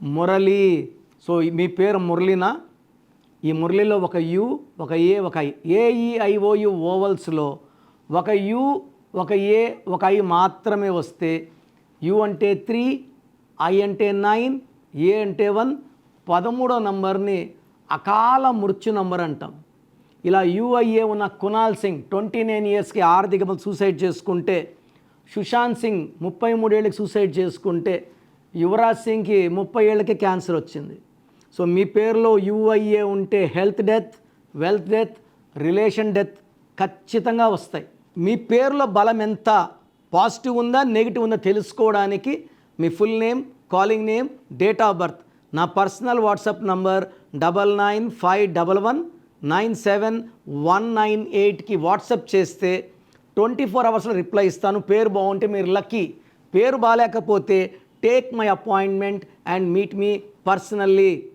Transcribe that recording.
Murali. So మీ పేరు మురళినా? ఈ మురళిలో ఒక యు, ఒక ఏ, ఒక ఐ. AEIOU ఓవల్స్లో ఒక యు, ఒక ఏ, ఒక ఐ మాత్రమే వస్తే యు అంటే 3, ఐ అంటే 9, ఏ అంటే 1, 13వ నంబర్ని అకాల మృత్యు నంబర్ అంటాం. ఇలా UIA ఉన్న కునాల్ సింగ్ 29 ఇయర్స్కి ఆర్థిక సూసైడ్ చేసుకుంటే, సుశాంత్ సింగ్ 33 ఏళ్ళకి సూసైడ్ చేసుకుంటే, యువరాజ్ సింగ్కి 30 ఏళ్ళకి క్యాన్సర్ వచ్చింది. సో మీ పేరులో UIA ఉంటే health death, wealth death, relation death ఖచ్చితంగా వస్తాయి. మీ పేరులో బలం ఎంత పాజిటివ్ ఉందా నెగిటివ్ ఉందా తెలుసుకోవడానికి మీ full name, calling name, date of birth, నా పర్సనల్ వాట్సాప్ నంబర్ 9951971998కి వాట్సాప్ చేస్తే 24 అవర్స్లో రిప్లై ఇస్తాను. పేరు బాగుంటే మీరు లక్కీ. పేరు బాగాలేకపోతే take my appointment and meet me personally.